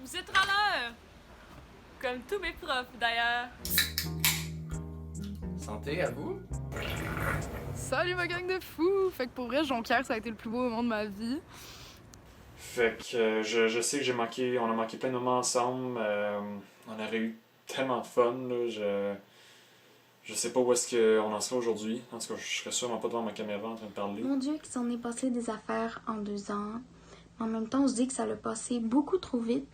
Vous êtes à l'heure! Comme tous mes profs, d'ailleurs. Santé à vous. Salut ma gang de fous! Fait que pour vrai, Jonquière, ça a été le plus beau moment de ma vie. Fait que je sais que on a manqué plein de moments ensemble. On aurait eu tellement de fun. Là, je sais pas où est-ce qu'on en serait aujourd'hui. En tout cas, je serais sûrement pas devant ma caméra en train de parler. Mon Dieu, qu'il s'en est passé des affaires en 2 ans. En même temps, on se dit que ça l'a passé beaucoup trop vite.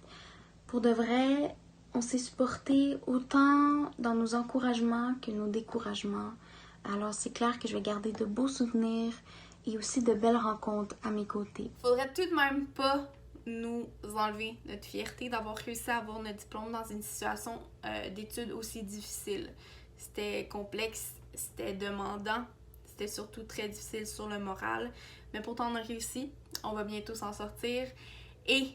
Pour de vrai, on s'est supporté autant dans nos encouragements que nos découragements. Alors c'est clair que je vais garder de beaux souvenirs et aussi de belles rencontres à mes côtés. Faudrait tout de même pas nous enlever notre fierté d'avoir réussi à avoir notre diplôme dans une situation d'études aussi difficile. C'était complexe, c'était demandant, c'était surtout très difficile sur le moral, mais pourtant on a réussi, on va bientôt s'en sortir et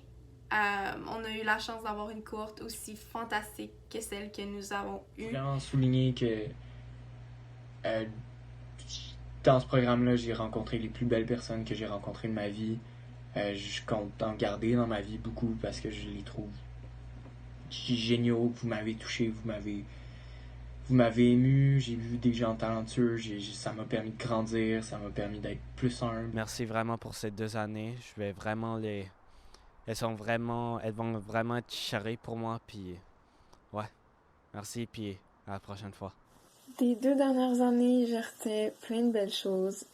on a eu la chance d'avoir une cohorte aussi fantastique que celle que nous avons eue. Je veux vraiment souligner que dans ce programme-là, j'ai rencontré les plus belles personnes que j'ai rencontrées de ma vie. Je compte en garder dans ma vie beaucoup parce que je les trouve géniaux. Vous m'avez touché, vous m'avez ému, j'ai vu des gens talentueux, ça m'a permis de grandir, ça m'a permis d'être plus humble. Merci vraiment pour ces 2 années. Je vais vraiment elles vont vraiment être charrées pour moi, puis ouais. Merci, puis à la prochaine fois. Des 2 dernières années, j'ai retenu plein de belles choses,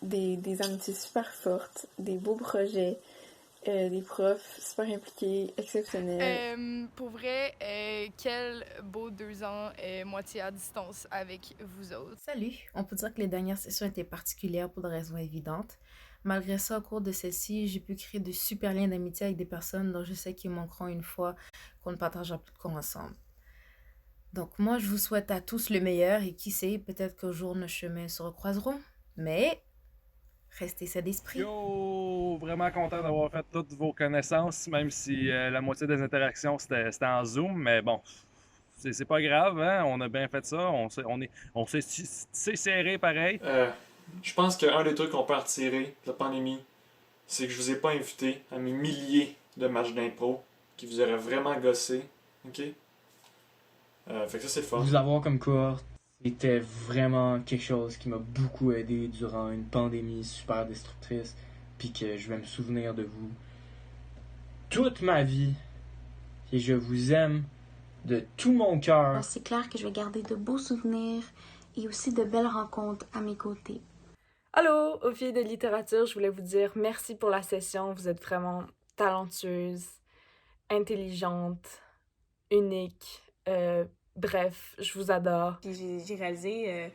des amitiés super fortes, des beaux projets, des profs super impliqués, exceptionnels. Pour vrai, quel beau 2 ans moitié à distance avec vous autres. Salut! On peut dire que les dernières sessions étaient particulières pour des raisons évidentes. Malgré ça, au cours de celle-ci, j'ai pu créer de super liens d'amitié avec des personnes dont je sais qu'ils manqueront une fois qu'on ne partagera plus de cours ensemble. Donc moi, je vous souhaite à tous le meilleur et qui sait, peut-être qu'un jour nos chemins se recroiseront. Mais restez sains d'esprit. Yo! Vraiment content d'avoir fait toutes vos connaissances, même si la moitié des interactions c'était en Zoom, mais bon, c'est pas grave, hein? On a bien fait ça, on s'est serré pareil. Je pense qu'un des trucs qu'on peut en retirer de la pandémie, c'est que je vous ai pas invité à mes milliers de matchs d'impro qui vous auraient vraiment gossé. OK? Fait que ça, c'est le fun. Vous avoir comme cohorte, c'était vraiment quelque chose qui m'a beaucoup aidé durant une pandémie super destructrice, puis que je vais me souvenir de vous toute ma vie. Et je vous aime de tout mon cœur. Alors c'est clair que je vais garder de beaux souvenirs et aussi de belles rencontres à mes côtés. Allô, aux filles de littérature, je voulais vous dire merci pour la session. Vous êtes vraiment talentueuses, intelligentes, uniques. Bref, je vous adore. Puis j'ai réalisé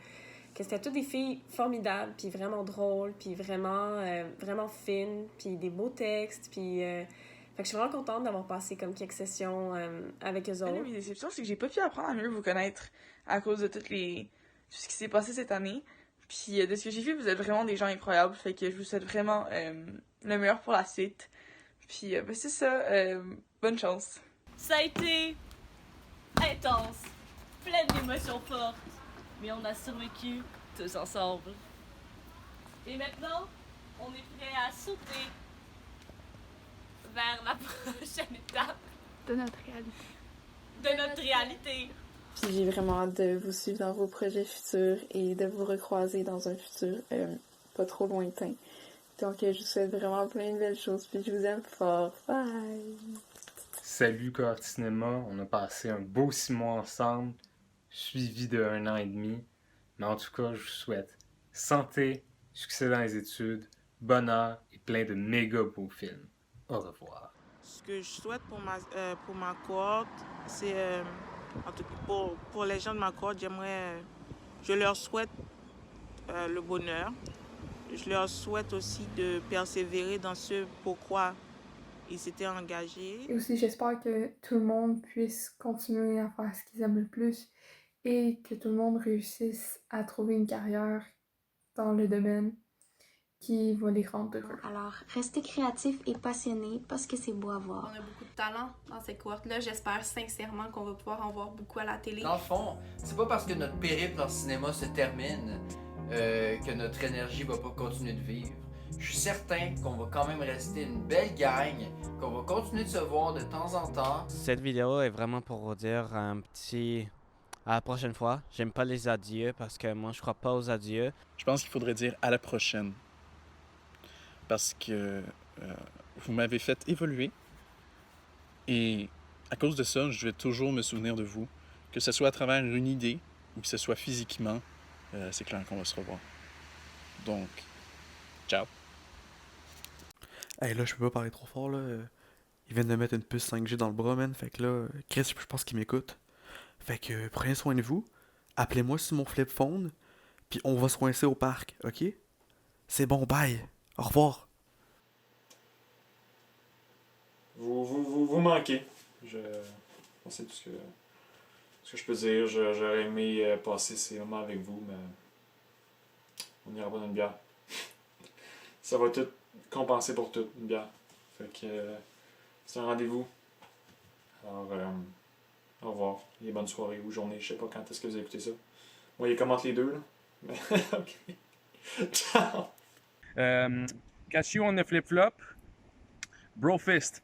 que c'était toutes des filles formidables, puis vraiment drôles, puis vraiment fines, puis des beaux textes, puis... Fait que je suis vraiment contente d'avoir passé comme quelques sessions avec eux autres. Une de mes déceptions, c'est que j'ai pas pu apprendre à mieux vous connaître à cause de tout ce qui s'est passé cette année. Puis de ce que j'ai vu, vous êtes vraiment des gens incroyables, fait que je vous souhaite vraiment le meilleur pour la suite. Puis c'est ça, bonne chance. Ça a été intense, plein d'émotions fortes, mais on a survécu tous ensemble. Et maintenant, on est prêt à sauter vers la prochaine étape De notre réalité. de notre réalité. Puis j'ai vraiment hâte de vous suivre dans vos projets futurs et de vous recroiser dans un futur pas trop lointain. Donc je vous souhaite vraiment plein de belles choses, puis je vous aime fort. Bye! Salut Cohorte Cinéma, on a passé un beau 6 mois ensemble, suivi de 1 an et demi. Mais en tout cas, je vous souhaite santé, succès dans les études, bonheur et plein de méga beaux films. Au revoir. Ce que je souhaite pour ma cohorte, c'est... en tout cas, pour les gens de ma cohorte, je leur souhaite le bonheur. Je leur souhaite aussi de persévérer dans ce pourquoi ils s'étaient engagés. Et aussi, j'espère que tout le monde puisse continuer à faire ce qu'ils aiment le plus et que tout le monde réussisse à trouver une carrière dans le domaine qui va les rendre heureux. Alors, restez créatifs et passionnés parce que c'est beau à voir. On a beaucoup de talent dans cette cohorte-là. J'espère sincèrement qu'on va pouvoir en voir beaucoup à la télé. Dans le fond, c'est pas parce que notre périple dans le cinéma se termine que notre énergie va pas continuer de vivre. je suis certain qu'on va quand même rester une belle gang, qu'on va continuer de se voir de temps en temps. Cette vidéo est vraiment pour vous dire un petit... À la prochaine fois. J'aime pas les adieux parce que moi, je crois pas aux adieux. Je pense qu'il faudrait dire à la prochaine. Parce que vous m'avez fait évoluer. Et à cause de ça, je vais toujours me souvenir de vous. Que ce soit à travers une idée ou que ce soit physiquement, c'est clair qu'on va se revoir. Donc, ciao. Hey, là, je peux pas parler trop fort, là. Ils viennent de mettre une puce 5G dans le bras, man. Fait que là, Chris, je pense qu'il m'écoute. Fait que prenez soin de vous. Appelez-moi sur mon flip phone. Puis on va se coincer au parc, ok? C'est bon, bye. Au revoir. Vous manquez. C'est tout ce que je peux dire. J'aurais aimé passer ces moments avec vous, mais on n'ira pas dans une bière. Ça va tout compenser pour tout, une bière. Fait que c'est un rendez-vous. Alors, au revoir. Et bonne soirée ou journée. Je sais pas quand est-ce que vous écoutez ça. Moi, il commente les deux, là. Mais, ok. Ciao! Catch you on the flip-flop. Bro fist.